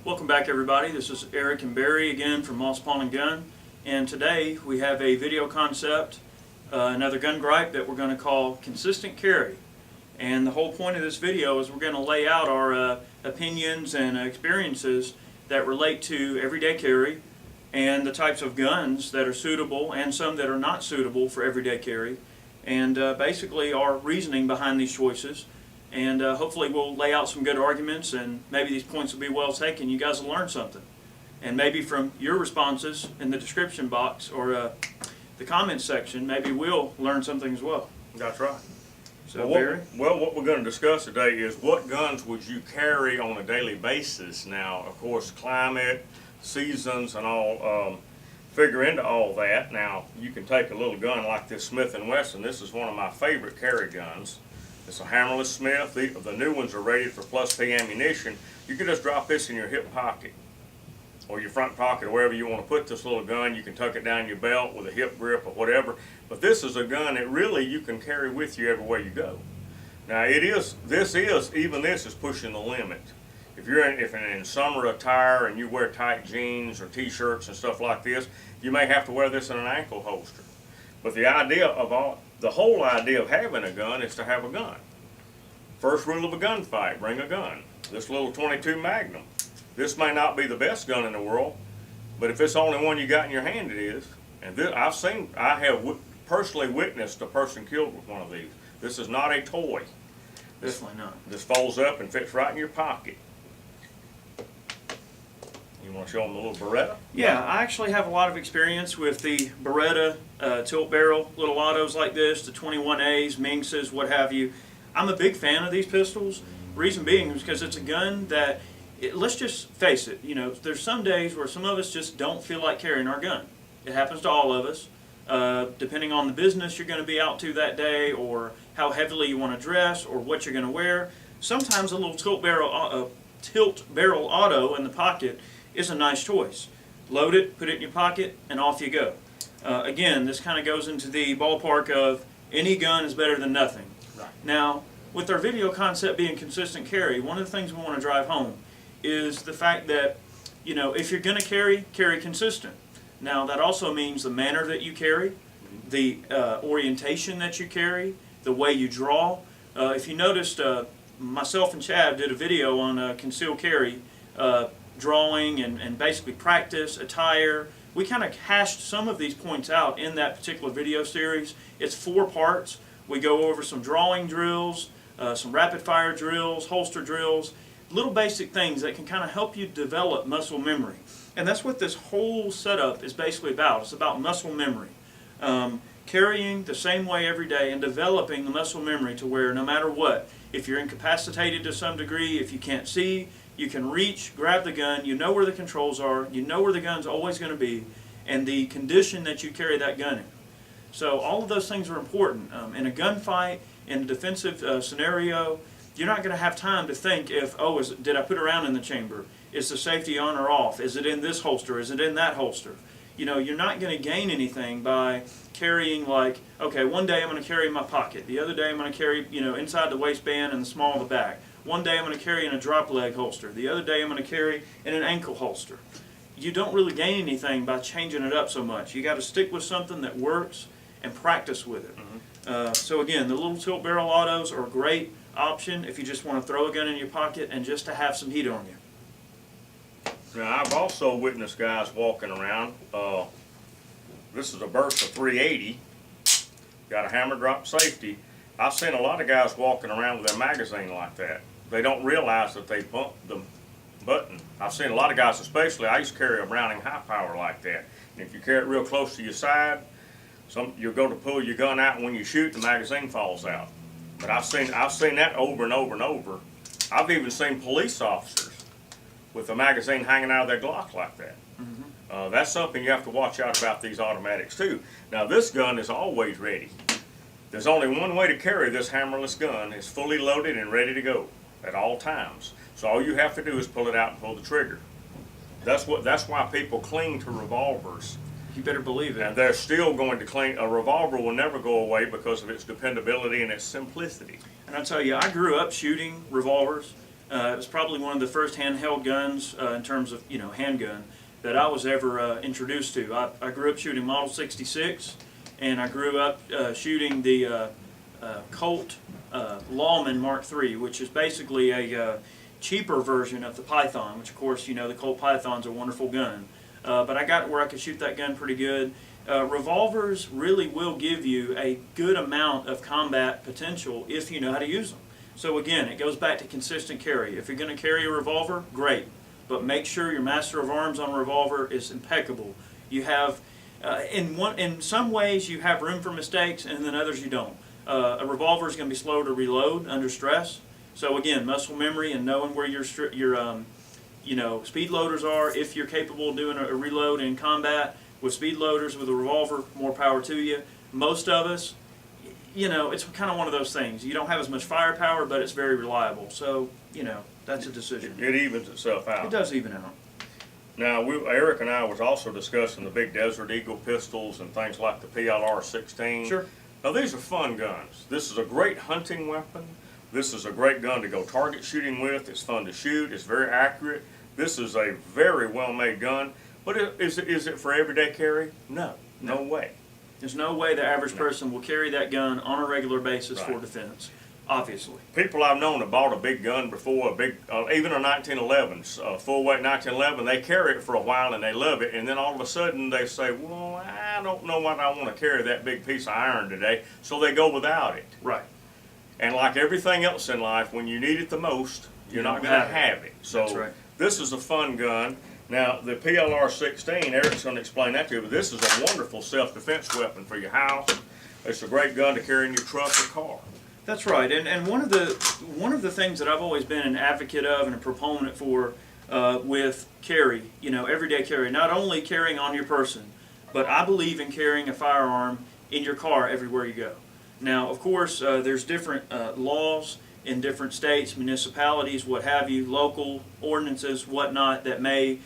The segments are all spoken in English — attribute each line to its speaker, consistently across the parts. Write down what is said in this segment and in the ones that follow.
Speaker 1: Welcome back, everybody. This is Eric and Barry again from Moss Pawn & Gun, and today we have a video concept, another gun gripe that we're going to call consistent carry. And the whole point of this video is we're going to lay out our opinions and experiences that relate to everyday carry and the types of guns that are suitable and some that are not suitable for everyday carry, and basically our reasoning behind these choices. And hopefully we'll lay out some good arguments, and maybe these points will be well taken. You guys will learn something. And maybe from your responses in the description box or the comments section, maybe we'll learn something as well.
Speaker 2: That's right.
Speaker 1: So,
Speaker 2: well,
Speaker 1: Barry?
Speaker 2: what we're going to discuss today is what guns would you carry on a daily basis. Now, of course, climate, seasons, and all figure into all that. Now, you can take a little gun like this Smith & Wesson. This is one of my favorite carry guns. It's a hammerless Smith. The new ones are rated for plus P ammunition. You can just drop this in your hip pocket or your front pocket or wherever you want to put this little gun. You can tuck it down your belt with a hip grip or whatever. But this is a gun that really you can carry with you everywhere you go. Now this is pushing the limit. If you're in summer attire and you wear tight jeans or t-shirts and stuff like this, you may have to wear this in an ankle holster. But the whole idea of having a gun is to have a gun. First rule of a gunfight, bring a gun. This little .22 Magnum. This may not be the best gun in the world, but if it's the only one you got in your hand, it is. And I have personally witnessed a person killed with one of these. This is not a toy.
Speaker 1: Definitely not.
Speaker 2: This folds up and fits right in your pocket. You want to show them the little Beretta?
Speaker 1: Yeah, I actually have a lot of experience with the Beretta tilt barrel little autos like this, the 21As, Minxes, what have you. I'm a big fan of these pistols. Reason being is because it's a gun that, let's just face it, there's some days where some of us just don't feel like carrying our gun. It happens to all of us, depending on the business you're going to be out to that day, or how heavily you want to dress, or what you're going to wear. Sometimes a little tilt barrel auto in the pocket is a nice choice. Load it, put it in your pocket, and off you go. Again, this kind of goes into the ballpark of any gun is better than nothing.
Speaker 2: Right.
Speaker 1: Now, with our video concept being consistent carry, one of the things we want to drive home is the fact that, if you're going to carry consistent. Now, that also means the manner that you carry, the orientation that you carry, the way you draw. If you noticed, myself and Chad did a video on concealed carry, drawing and basically practice, attire. We kind of hashed some of these points out in that particular video series. It's 4 parts. We go over some drawing drills, some rapid fire drills, holster drills, little basic things that can kind of help you develop muscle memory. And that's what this whole setup is basically about. It's about muscle memory. Carrying the same way every day and developing the muscle memory to where no matter what, if you're incapacitated to some degree, if you can't see, you can reach, grab the gun, you know where the controls are, you know where the gun's always going to be, and the condition that you carry that gun in. So all of those things are important. In a gunfight, in a defensive scenario, you're not going to have time to think if, did I put a round in the chamber? Is the safety on or off? Is it in this holster? Is it in that holster? You're not going to gain anything by carrying like, okay, one day I'm going to carry in my pocket. The other day I'm going to carry, inside the waistband and the small of the back. One day I'm going to carry in a drop leg holster. The other day I'm going to carry in an ankle holster. You don't really gain anything by changing it up so much. You got to stick with something that works and practice with it.
Speaker 2: Mm-hmm.
Speaker 1: So again, the little tilt barrel autos are a great option if you just want to throw a gun in your pocket and just to have some heat on you.
Speaker 2: Now, I've also witnessed guys walking around. This is a burst of 380. Got a hammer drop safety. I've seen a lot of guys walking around with their magazine like that. They don't realize that they bumped the button. I've seen a lot of guys, especially, I used to carry a Browning high power like that. And if you carry it real close to your side, you'll go to pull your gun out, and when you shoot, the magazine falls out. But I've seen that over and over and over. I've even seen police officers with a magazine hanging out of their Glock like that.
Speaker 1: Mm-hmm.
Speaker 2: That's something you have to watch out about these automatics too. Now, this gun is always ready. There's only one way to carry this hammerless gun. It's fully loaded and ready to go at all times. So all you have to do is pull it out and pull the trigger. That's why people cling to revolvers.
Speaker 1: You better believe it.
Speaker 2: And they're still going to cling. A revolver will never go away because of its dependability and its simplicity.
Speaker 1: And I tell you, I grew up shooting revolvers. It was probably one of the first handheld guns in terms of, you know, handgun that I was ever introduced to. I grew up shooting Model 66, and I grew up shooting the Colt Lawman Mark III, which is basically a cheaper version of the Python, which of course, you know, the Colt Python's a wonderful gun. But I got it where I could shoot that gun pretty good. Revolvers really will give you a good amount of combat potential if you know how to use them. So again, it goes back to consistent carry. If you're going to carry a revolver, great. But make sure your master of arms on a revolver is impeccable. You have, in some ways, you have room for mistakes, and then others you don't. A revolver is going to be slow to reload under stress. So again, muscle memory and knowing where your you know, speed loaders are. If you're capable of doing a reload in combat with speed loaders with a revolver, more power to you. Most of us, you know, it's kind of one of those things. You don't have as much firepower, but it's very reliable. So, you know, that's a decision.
Speaker 2: It evens itself out.
Speaker 1: It does even out.
Speaker 2: Now, Eric and I was also discussing the big Desert Eagle pistols and things like the PLR-16.
Speaker 1: Sure.
Speaker 2: Now, these are fun guns. This is a great hunting weapon. This is a great gun to go target shooting with. It's fun to shoot. It's very accurate. This is a very well-made gun. But is it for everyday carry? No. No way.
Speaker 1: There's no way the average person will carry that gun on a regular basis for defense, obviously.
Speaker 2: People I've known have bought a big gun before, even a 1911, full-weight 1911, they carry it for a while and they love it, and then all of a sudden they say, well, I don't know what I want to carry that big piece of iron today, so they go without it.
Speaker 1: Right.
Speaker 2: And like everything else in life, when you need it the most, you're not going to have it. So
Speaker 1: That's right.
Speaker 2: This is a fun gun. Now, the PLR-16, Eric's going to explain that to you, but this is a wonderful self-defense weapon for your house. It's a great gun to carry in your truck or car.
Speaker 1: That's right, and one of the things that I've always been an advocate of and a proponent for with carry, you know, everyday carry, not only carrying on your person, but I believe in carrying a firearm in your car everywhere you go. Now, of course, there's different laws in different states, municipalities, what have you, local ordinances, whatnot, that may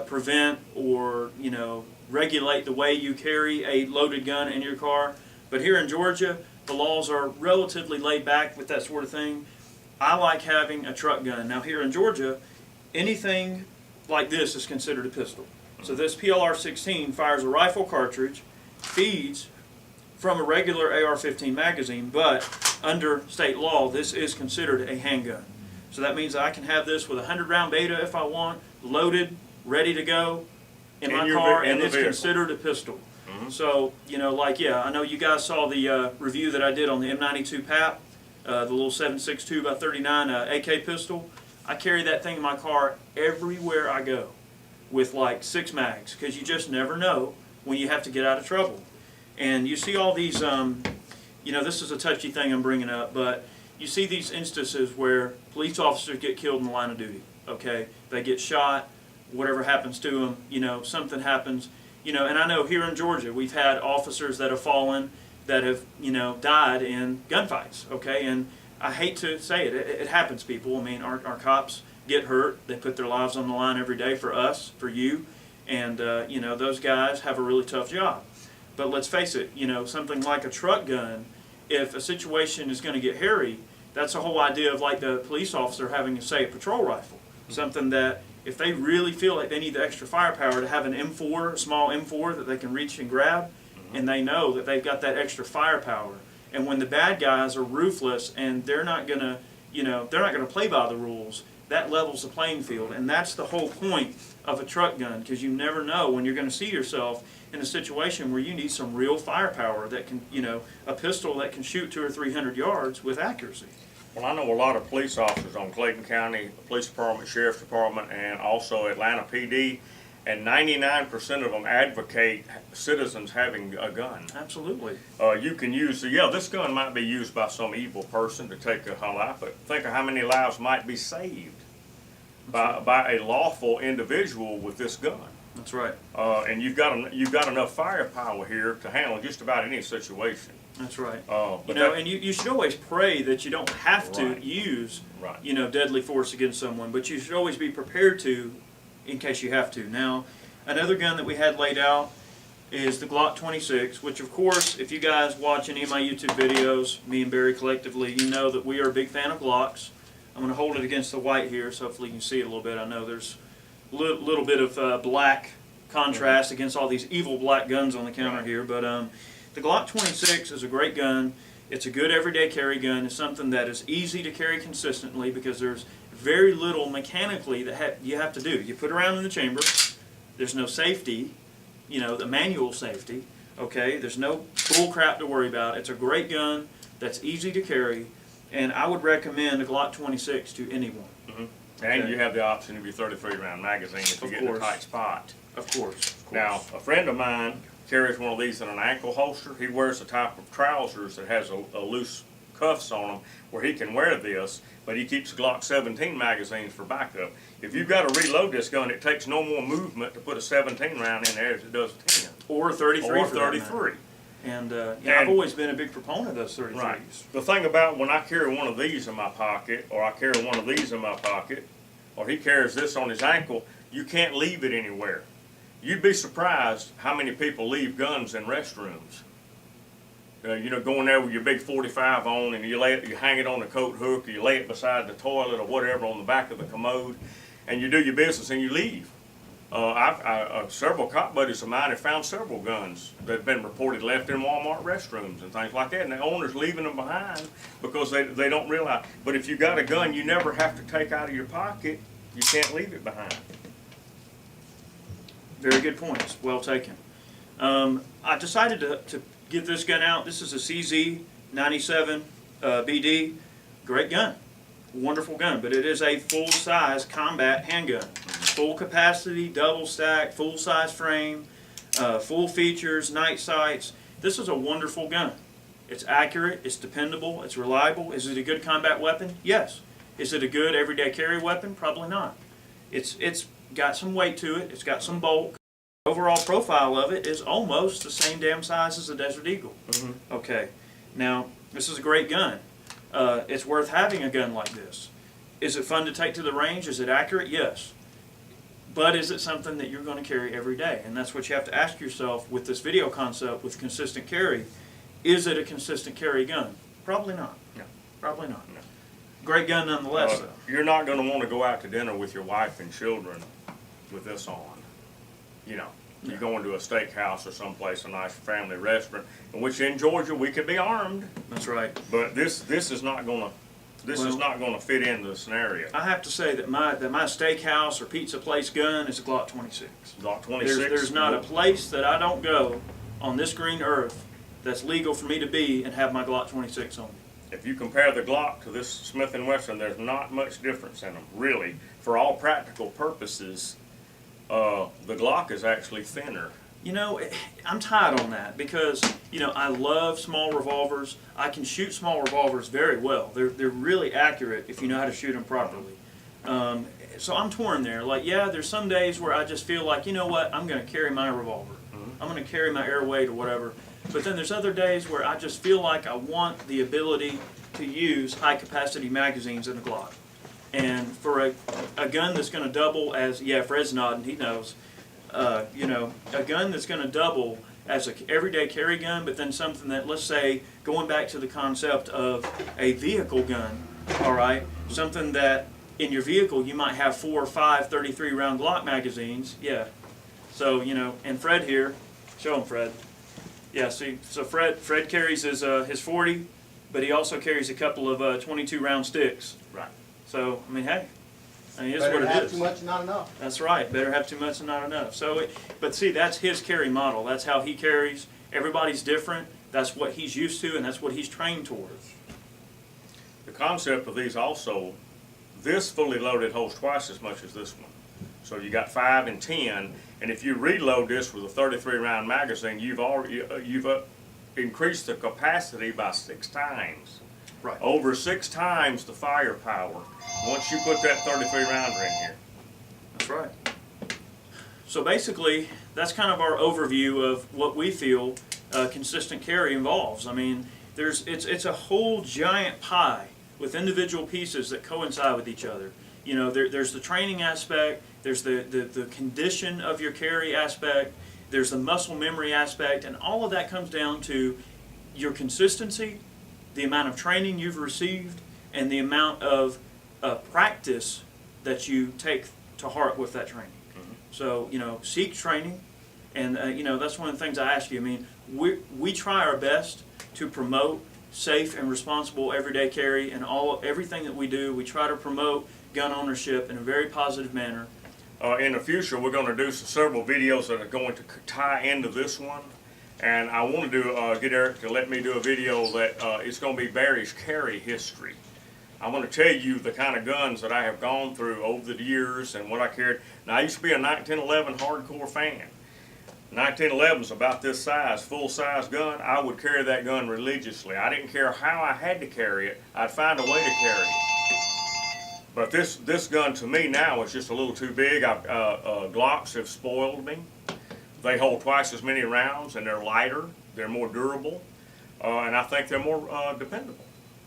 Speaker 1: prevent or, you know, regulate the way you carry a loaded gun in your car. But here in Georgia, the laws are relatively laid back with that sort of thing. I like having a truck gun. Now here in Georgia, anything like this is considered a pistol. So this PLR-16 fires a rifle cartridge, feeds from a regular AR-15 magazine, but under state law, this is considered a handgun. So that means I can have this with a 100-round Beta if I want, loaded, ready to go in my car, and it's considered a pistol. So, you know, like, yeah, I know you guys saw the review that I did on the M92 PAP, the little 7.62 by 39 AK pistol. I carry that thing in my car everywhere I go with like 6 mags, because you just never know when you have to get out of trouble. And you see all these, you know, this is a touchy thing I'm bringing up, but you see these instances where police officers get killed in the line of duty, okay? They get shot, whatever happens to them, you know, something happens. You know, and I know here in Georgia we've had officers that have fallen, that have, you know, died in gunfights, okay? And I hate to say it, it happens, people. I mean, our cops get hurt. They put their lives on the line every day for us, for you, and, you know, those guys have a really tough job. But let's face it, you know, something like a truck gun, if a situation is going to get hairy, that's the whole idea of like the police officer having, say, a patrol rifle. Something that if they really feel like they need the extra firepower to have an M4, a small M4 that they can reach and grab, and they know that they've got that extra firepower. And when the bad guys are ruthless and they're not going to, you know, they're not going to play by the rules, that levels the playing field. And that's the whole point of a truck gun, because you never know when you're going to see yourself in a situation where you need some real firepower that can, you know, a pistol that can shoot 200 or 300 yards with accuracy.
Speaker 2: Well, I know a lot of police officers on Clayton County Police Department, Sheriff's Department, and also Atlanta PD, and 99% of them advocate citizens having a gun.
Speaker 1: Absolutely.
Speaker 2: You can use, yeah, this gun might be used by some evil person to take a life, but think of how many lives might be saved by a lawful individual with this gun.
Speaker 1: That's right.
Speaker 2: And you've got enough firepower here to handle just about any situation.
Speaker 1: That's right.
Speaker 2: But
Speaker 1: you know, and you should always pray that you don't have to
Speaker 2: Right.
Speaker 1: use,
Speaker 2: Right.
Speaker 1: you know, deadly force against someone, but you should always be prepared to, in case you have to. Now, another gun that we had laid out is the Glock 26, which of course, if you guys watch any of my YouTube videos, me and Barry collectively, you know that we are a big fan of Glocks. I'm going to hold it against the white here, so hopefully you can see it a little bit. I know there's a little bit of black contrast against all these evil black guns on the counter here, but the Glock 26 is a great gun. It's a good everyday carry gun. It's something that is easy to carry consistently because there's very little mechanically that you have to do. You put it around in the chamber. There's no safety, you know, the manual safety. Okay, there's no bull crap to worry about. It's a great gun that's easy to carry, and I would recommend a Glock 26 to anyone.
Speaker 2: Mm-hmm. And
Speaker 1: Okay.
Speaker 2: you have the option of your 33 round magazine if you
Speaker 1: Of
Speaker 2: get in a
Speaker 1: course.
Speaker 2: tight spot.
Speaker 1: Of course.
Speaker 2: Now, a friend of mine carries one of these in an ankle holster. He wears a type of trousers that has a loose cuffs on them where he can wear this, but he keeps Glock 17 magazines for backup. If you've got to reload this gun, it takes no more movement to put a 17 round in there as it does a 10.
Speaker 1: Or 33
Speaker 2: Or
Speaker 1: for that matter.
Speaker 2: 33.
Speaker 1: And, yeah,
Speaker 2: And-
Speaker 1: I've always been a big proponent of those 33s.
Speaker 2: Right. The thing about when I carry one of these in my pocket, or I carry one of these in my pocket, or he carries this on his ankle, you can't leave it anywhere. You'd be surprised how many people leave guns in restrooms. You know, going there with your big 45 on, and you hang it on the coat hook, or you lay it beside the toilet or whatever on the back of the commode, and you do your business and you leave. Several cop buddies of mine have found several guns that have been reported left in Walmart restrooms and things like that, and the owner's leaving them behind because they don't realize. But if you got a gun you never have to take out of your pocket, you can't leave it behind.
Speaker 1: Very good points. Well taken. I decided to get this gun out. This is a CZ97 BD. Great gun. Wonderful gun. But it is a full-size combat handgun. Full capacity, double stack, full-size frame, full features, night sights. This is a wonderful gun. It's accurate. It's dependable. It's reliable. Is it a good combat weapon? Yes. Is it a good everyday carry weapon? Probably not. It's got some weight to it. It's got some bulk. The overall profile of it is almost the same damn size as a Desert Eagle. Okay. Now, this is a great gun. It's worth having a gun like this. Is it fun to take to the range? Is it accurate? Yes. But is it something that you're going to carry every day? And that's what you have to ask yourself with this video concept with consistent carry. Is it a consistent carry gun? Probably not.
Speaker 2: No.
Speaker 1: Probably not.
Speaker 2: No.
Speaker 1: Great gun nonetheless, though.
Speaker 2: You're not going to want to go out to dinner with your wife and children with this on. You know, you're going to a steakhouse or someplace, a nice family restaurant, in which in Georgia we could be armed.
Speaker 1: That's right.
Speaker 2: But this is not going to. This is not going to fit into the scenario.
Speaker 1: I have to say that my steakhouse or pizza place gun is a Glock 26.
Speaker 2: Glock 26.
Speaker 1: There's not a place that I don't go on this green earth that's legal for me to be and have my Glock 26 on me.
Speaker 2: If you compare the Glock to this Smith & Wesson, there's not much difference in them, really. For all practical purposes, the Glock is actually thinner.
Speaker 1: You know, I'm tied on that because, you know, I love small revolvers. I can shoot small revolvers very well. They're really accurate if you know how to shoot them properly. So I'm torn there. Like, yeah, there's some days where I just feel like, you know what, I'm going to carry my revolver. I'm going to carry my air weight or whatever. But then there's other days where I just feel like I want the ability to use high-capacity magazines in a Glock. And for a gun that's going to double as, yeah, Fred's nodding, he knows, you know, a gun that's going to double as an everyday carry gun, but then something that, let's say, going back to the concept of a vehicle gun, all right, something that in your vehicle you might have 4 or 5 33-round Glock magazines, yeah. So, you know, and Fred here, show him, Fred. Yeah, see, so Fred carries his 40, but he also carries a couple of 22-round sticks.
Speaker 2: Right.
Speaker 1: So, I mean, hey, I mean, it's
Speaker 3: Better
Speaker 1: what it
Speaker 3: have
Speaker 1: is.
Speaker 3: too much and not enough.
Speaker 1: That's right. Better have too much and not enough. So, but see, that's his carry model. That's how he carries. Everybody's different. That's what he's used to, and that's what he's trained towards.
Speaker 2: The concept of these also, this fully loaded holds twice as much as this one. So you got 5 and 10, and if you reload this with a 33-round magazine, you've increased the capacity by 6 times.
Speaker 1: Right.
Speaker 2: Over 6 times the firepower once you put that 33-rounder in here.
Speaker 1: That's right. So basically, that's kind of our overview of what we feel consistent carry involves. I mean, it's a whole giant pie with individual pieces that coincide with each other. You know, there's the training aspect, there's the condition of your carry aspect, there's the muscle memory aspect, and all of that comes down to your consistency, the amount of training you've received, and the amount of practice that you take to heart with that training. So, seek training, and, that's one of the things I ask you. I mean, we try our best to promote safe and responsible everyday carry, and everything that we do, we try to promote gun ownership in a very positive manner.
Speaker 2: In the future, we're going to do several videos that are going to tie into this one. And I want to get Eric to let me do a video that it's going to be Barry's carry history. I'm going to tell you the kind of guns that I have gone through over the years and what I carried. Now, I used to be a 1911 hardcore fan. 1911 is about this size, full-size gun. I would carry that gun religiously. I didn't care how I had to carry it. I'd find a way to carry it. But this gun to me now is just a little too big. Glocks have spoiled me. They hold twice as many rounds, and they're lighter. They're more durable, and I think they're more dependable.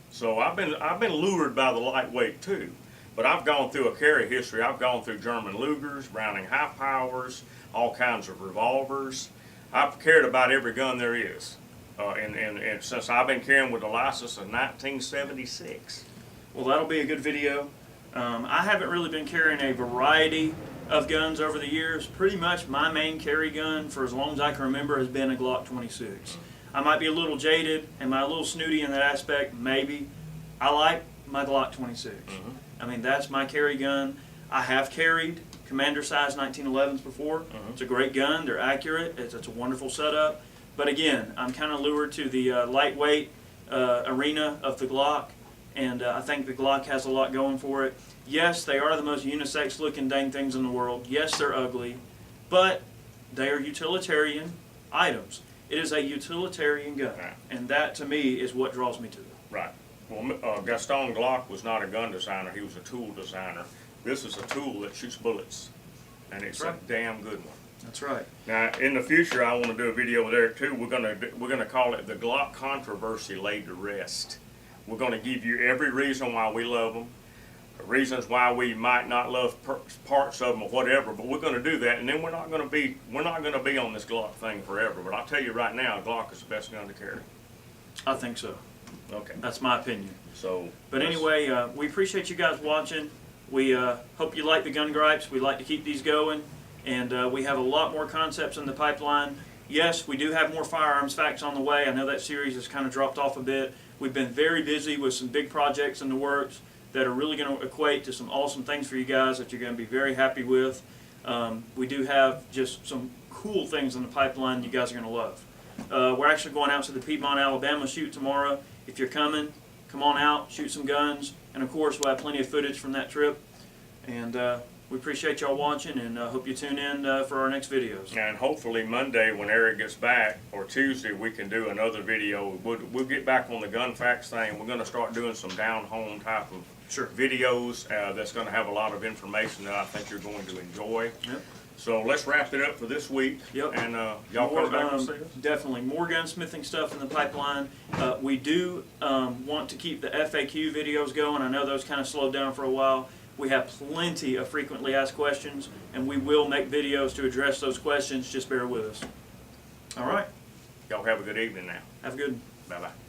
Speaker 2: So I've been lured by the lightweight too, but I've gone through a carry history. I've gone through German Lugers, Browning high powers, all kinds of revolvers. I've carried about every gun there is, and since I've been carrying with a license in 1976.
Speaker 1: Well, that'll be a good video. I haven't really been carrying a variety of guns over the years. Pretty much my main carry gun for as long as I can remember has been a Glock 26. I might be a little jaded and a little snooty in that aspect, maybe. I like my Glock 26. I mean, that's my carry gun. I have carried commander size 1911s before. It's a great gun. They're accurate. It's a wonderful setup. But again, I'm kind of lured to the lightweight arena of the Glock, and I think the Glock has a lot going for it. Yes, they are the most unisex looking dang things in the world. Yes, they're ugly, but they are utilitarian items. It is a utilitarian gun, and that to me is what draws me to it.
Speaker 2: Right. Well, Gaston Glock was not a gun designer. He was a tool designer. This is a tool that shoots bullets, and it's a damn good one.
Speaker 1: That's right.
Speaker 2: Now, in the future, I want to do a video with Eric too. We're gonna call it the Glock controversy laid to rest. We're gonna give you every reason why we love them, reasons why we might not love parts of them or whatever. But we're gonna do that, and then we're not gonna be on this Glock thing forever. But I'll tell you right now, Glock is the best gun to carry.
Speaker 1: I think so.
Speaker 2: Okay.
Speaker 1: That's my opinion.
Speaker 2: So.
Speaker 1: But anyway, we appreciate you guys watching. We hope you like the gun gripes. We like to keep these going, and we have a lot more concepts in the pipeline. Yes, we do have more firearms facts on the way. I know that series has kind of dropped off a bit. We've been very busy with some big projects in the works that are really going to equate to some awesome things for you guys that you're going to be very happy with. We do have just some cool things in the pipeline you guys are going to love. We're actually going out to the Piedmont, Alabama shoot tomorrow. If you're coming, come on out, shoot some guns, and of course we'll have plenty of footage from that trip. And we appreciate y'all watching, and hope you tune in for our next videos.
Speaker 2: And hopefully Monday when Eric gets back, or Tuesday, we can do another video. We'll get back on the gun facts thing. We're going to start doing some down-home type of videos that's going to have a lot of information that I think you're going to enjoy.
Speaker 1: Yep.
Speaker 2: So let's wrap it up for this week.
Speaker 1: Yep.
Speaker 2: And y'all come back and see us?
Speaker 1: Definitely. More gunsmithing stuff in the pipeline. We do want to keep the FAQ videos going. I know those kind of slowed down for a while. We have plenty of frequently asked questions, and we will make videos to address those questions. Just bear with us. All right.
Speaker 2: Y'all have a good evening now.
Speaker 1: Have a good one.
Speaker 2: Bye-bye.